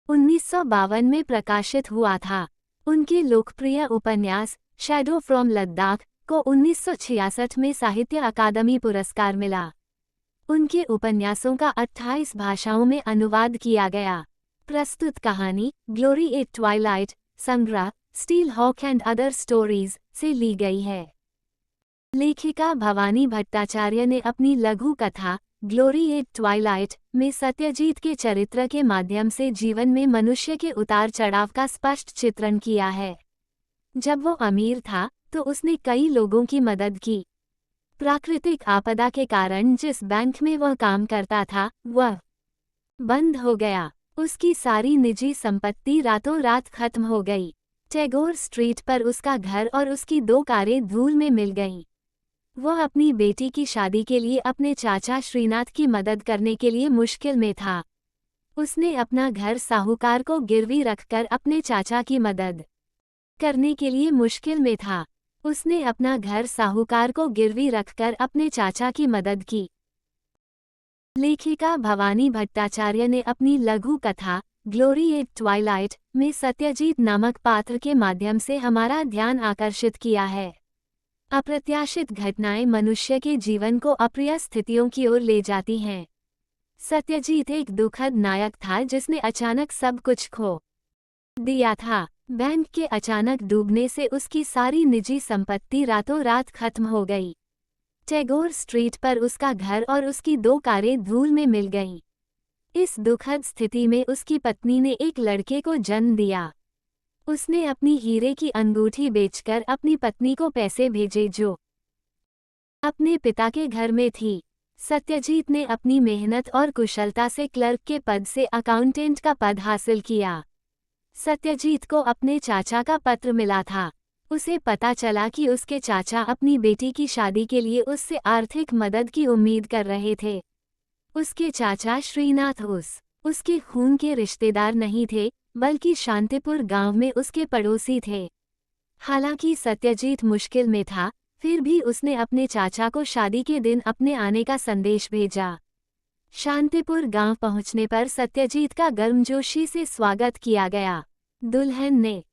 1952 में प्रकाशित हुआ था। उनके लोकप्रिय उपन्यास शैडो फ्रॉम लद्दाख को 1966 में साहित्य अकादमी पुरस्कार मिला। उनके उपन्यासों का 28 भाषाओं में अनुवाद किया गया। प्रस्तुत कहानी ग्लोरी एट ट्वाइलाइट संग्रह Steel Hawk and Other Stories से ली गई है। लेखिका भवानी भट्टाचार्य ने अपनी लघु कथा ग्लोरी एट ट्वाइलाइट में सत्यजीत के चरित्र के माध्यम से जीवन में मनुष्य के उतार चढ़ाव का स्पष्ट चित्रण किया है। जब वो अमीर था तो उसने कई लोगों की मदद की। प्राकृतिक आपदा के कारण जिस बैंक में वह काम करता था वह बंद हो गया। उसकी सारी निजी संपत्ति रातों रात खत्म हो गई। टैगोर स्ट्रीट पर उसका घर और उसकी 2 कारें धूल में मिल गईं। वह अपनी बेटी की शादी के लिए अपने चाचा श्रीनाथ की मदद करने के लिए मुश्किल में था। उसने अपना घर साहूकार को गिरवी रखकर अपने चाचा की मदद करने के लिए मुश्किल में था। उसने अपना घर साहूकार को गिरवी रखकर अपने चाचा की मदद की। लेखिका भवानी भट्टाचार्य ने अपनी लघु कथा ग्लोरी एट ट्वाइलाइट में सत्यजीत नामक पात्र के माध्यम से हमारा ध्यान आकर्षित किया है। अप्रत्याशित घटनाएं मनुष्य के जीवन को अप्रिय स्थितियों की ओर ले जाती हैं। सत्यजीत एक दुखद नायक था जिसने अचानक सब कुछ खो दिया था। बैंक के अचानक डूबने से उसकी सारी निजी संपत्ति रातों रात खत्म हो गई। टैगोर स्ट्रीट पर उसका घर और उसकी 2 कारें धूल में मिल गईं। इस दुखद स्थिति में उसकी पत्नी ने एक लड़के को जन्म दिया। उसने अपनी हीरे की अंगूठी बेचकर अपनी पत्नी को पैसे भेजे जो अपने पिता के घर में थी। सत्यजीत ने अपनी मेहनत और कुशलता से क्लर्क के पद से अकाउंटेंट का पद हासिल किया। सत्यजीत को अपने चाचा का पत्र मिला था। उसे पता चला कि उसके चाचा अपनी बेटी की शादी के लिए उससे आर्थिक मदद की उम्मीद कर रहे थे। उसके चाचा श्रीनाथ उसके खून के रिश्तेदार नहीं थे, बल्कि शांतिपुर गांव में उसके पड़ोसी थे। हालांकि सत्यजीत मुश्किल में था, फिर भी उसने अपने चाचा को शादी के दिन अपने आने का संदेश भेजा। शांतिपुर गांव पहुंचने पर सत्यजीत का गर्मजोशी से स्वागत किया गया। दुल्हन ने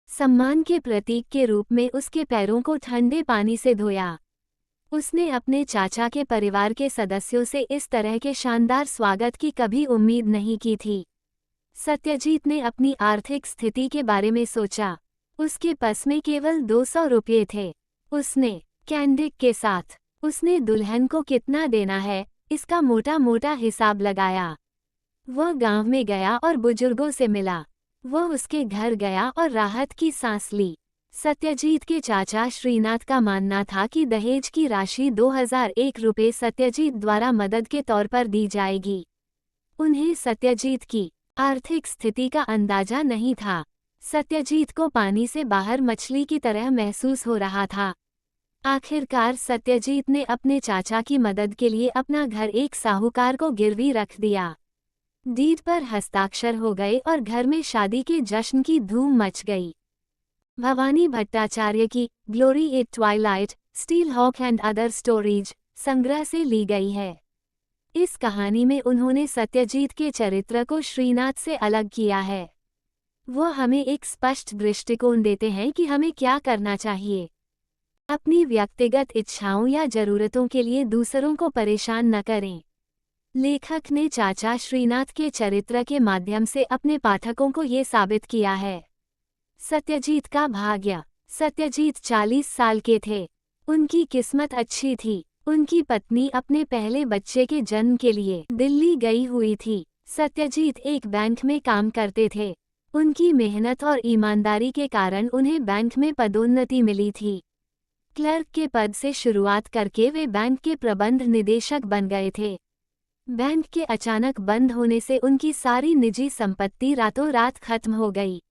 सम्मान के प्रतीक के रूप में उसके पैरों को ठंडे पानी से धोया। उसने अपने चाचा के परिवार के सदस्यों से इस तरह के शानदार स्वागत की कभी उम्मीद नहीं की थी। सत्यजीत ने अपनी आर्थिक स्थिति के बारे में सोचा। उसके पास में केवल 200 रुपये थे। उसने कैंडिक के साथ उसने दुल्हन को कितना देना है इसका मोटा मोटा हिसाब लगाया। वह गांव में गया और बुजुर्गों से मिला। वह उसके घर गया और राहत की सांस ली। सत्यजीत के चाचा श्रीनाथ का मानना था कि दहेज की राशि 2001 रुपये सत्यजीत द्वारा मदद के तौर पर दी जाएगी। उन्हें सत्यजीत की आर्थिक स्थिति का अंदाजा नहीं था। सत्यजीत को पानी से बाहर मछली की तरह महसूस हो रहा था। आखिरकार सत्यजीत ने अपने चाचा की मदद के लिए अपना घर एक साहूकार को गिरवी रख दिया। डीड पर हस्ताक्षर हो गए और घर में शादी के जश्न की धूम मच गई। भवानी भट्टाचार्य की Glory at Twilight Steel Hawk and Other Stories संग्रह से ली गई है। इस कहानी में उन्होंने सत्यजीत के चरित्र को श्रीनाथ से अलग किया है। वह हमें एक स्पष्ट दृष्टिकोण देते हैं कि हमें क्या करना चाहिए। अपनी व्यक्तिगत इच्छाओं या जरूरतों के लिए दूसरों को परेशान न करें। लेखक ने चाचा श्रीनाथ के चरित्र के माध्यम से अपने पाठकों को ये साबित किया है। सत्यजीत का भाग्य। सत्यजीत 40 साल के थे। उनकी किस्मत अच्छी थी। उनकी पत्नी अपने पहले बच्चे के जन्म के लिए दिल्ली गई हुई थी। सत्यजीत एक बैंक में काम करते थे। उनकी मेहनत और ईमानदारी के कारण उन्हें बैंक में पदोन्नति मिली थी। क्लर्क के पद से शुरुआत करके वे बैंक के प्रबंध निदेशक बन गए थे। बैंक के अचानक बंद होने से उनकी सारी निजी संपत्ति रातों रात खत्म हो गई।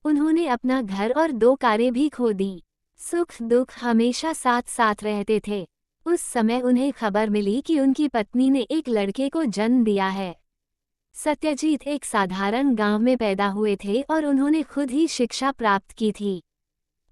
उन्होंने अपना घर और 2 कारें भी खो दी। सुख दुख हमेशा साथ साथ रहते थे। उस समय उन्हें खबर मिली कि उनकी पत्नी ने एक लड़के को जन्म दिया है। सत्यजीत एक साधारण गांव में पैदा हुए थे और उन्होंने खुद ही शिक्षा प्राप्त की थी।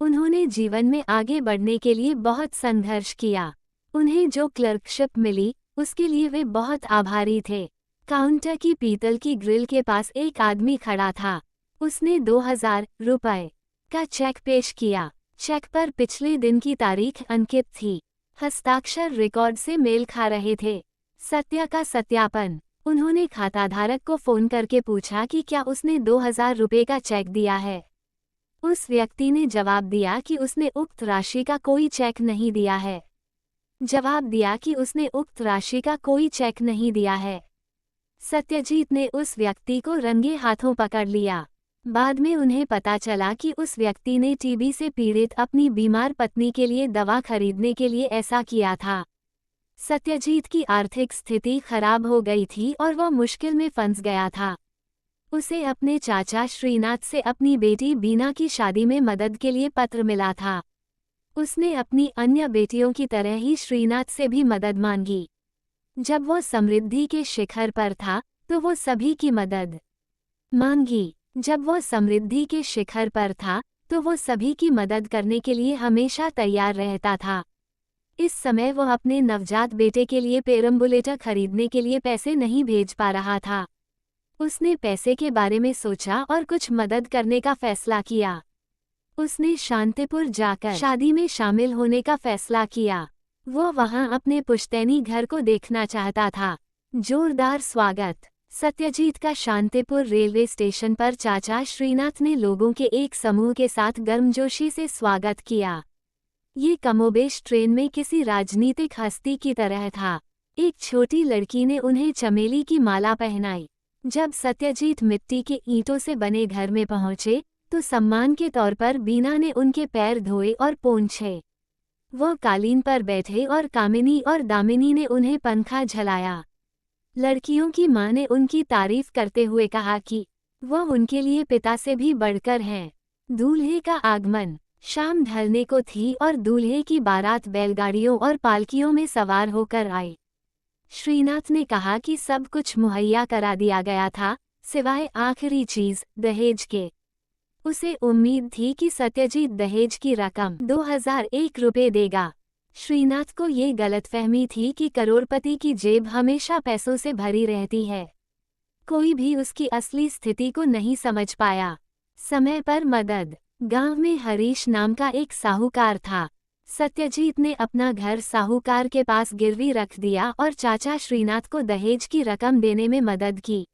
उन्होंने जीवन में आगे बढ़ने के लिए बहुत संघर्ष किया। उन्हें जो क्लर्कशिप मिली उसके लिए वे बहुत आभारी थे। काउंटर की पीतल की ग्रिल के पास एक आदमी खड़ा था। उसने 2000 रुपए का चेक पेश किया। चेक पर पिछले दिन की तारीख अंकित थी। हस्ताक्षर रिकॉर्ड से मेल खा रहे थे। सत्या का सत्यापन। उन्होंने खाताधारक को फोन करके पूछा कि क्या उसने 2000 रुपये का चेक दिया है। उस व्यक्ति ने जवाब दिया कि उसने उक्त राशि का कोई चेक नहीं दिया है। जवाब दिया कि उसने उक्त राशि का कोई चेक नहीं दिया है। सत्यजीत ने उस व्यक्ति को रंगे हाथों पकड़ लिया। बाद में उन्हें पता चला कि उस व्यक्ति ने टीबी से पीड़ित अपनी बीमार पत्नी के लिए दवा खरीदने के लिए ऐसा किया था। सत्यजीत की आर्थिक स्थिति खराब हो गई थी और वह मुश्किल में फंस गया था। उसे अपने चाचा श्रीनाथ से अपनी बेटी बीना की शादी में मदद के लिए पत्र मिला था। उसने अपनी अन्य बेटियों की तरह ही श्रीनाथ से भी मदद मांगी। जब वो समृद्धि के शिखर पर था तो वो सभी की मदद मांगी। जब वो समृद्धि के शिखर पर था तो वो सभी की मदद करने के लिए हमेशा तैयार रहता था। इस समय वो अपने नवजात बेटे के लिए पेरम्बुलेटर खरीदने के लिए पैसे नहीं भेज पा रहा था। उसने पैसे के बारे में सोचा और कुछ मदद करने का फैसला किया। उसने शांतिपुर जाकर शादी में शामिल होने का फैसला किया। वो वहां अपने पुश्तैनी घर को देखना चाहता था। जोरदार स्वागत। सत्यजीत का शांतिपुर रेलवे स्टेशन पर चाचा श्रीनाथ ने लोगों के एक समूह के साथ गर्मजोशी से स्वागत किया। ये कमोबेश ट्रेन में किसी राजनीतिक हस्ती की तरह था। एक छोटी लड़की ने उन्हें चमेली की माला पहनाई। जब सत्यजीत मिट्टी के ईंटों से बने घर में पहुंचे तो सम्मान के तौर पर बीना ने उनके पैर धोए और पोंछे। वो कालीन पर बैठे और कामिनी और दामिनी ने उन्हें पंखा झलाया। लड़कियों की मां ने उनकी तारीफ करते हुए कहा कि वह उनके लिए पिता से भी बढ़कर हैं। दूल्हे का आगमन। शाम ढलने को थी और दूल्हे की बारात बैलगाड़ियों और पालकियों में सवार होकर आई। श्रीनाथ ने कहा कि सब कुछ मुहैया करा दिया गया था, सिवाय आखिरी चीज, दहेज के। उसे उम्मीद थी कि सत्यजीत दहेज की रकम 2001 रुपये देगा। श्रीनाथ को ये गलतफहमी थी कि करोड़पति की जेब हमेशा पैसों से भरी रहती है। कोई भी उसकी असली स्थिति को नहीं समझ पाया। समय पर मदद। गांव में हरीश नाम का एक साहूकार था। सत्यजीत ने अपना घर साहूकार के पास गिरवी रख दिया और चाचा श्रीनाथ को दहेज की रकम देने में मदद की।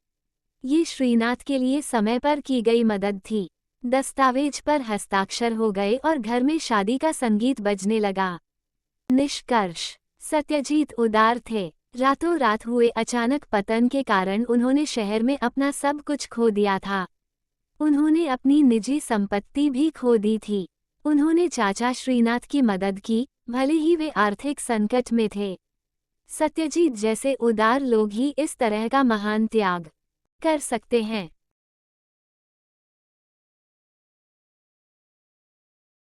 ये श्रीनाथ के लिए समय पर की गई मदद थी। दस्तावेज पर हस्ताक्षर हो गए और घर में शादी का संगीत बजने लगा। निष्कर्ष। सत्यजीत उदार थे। रातों रात हुए अचानक पतन के कारण उन्होंने शहर में अपना सब कुछ खो दिया था। उन्होंने अपनी निजी संपत्ति भी खो दी थी। उन्होंने चाचा श्रीनाथ की मदद की, भले ही वे आर्थिक संकट में थे। सत्यजीत जैसे उदार लोग ही इस तरह का महान त्याग कर सकते हैं।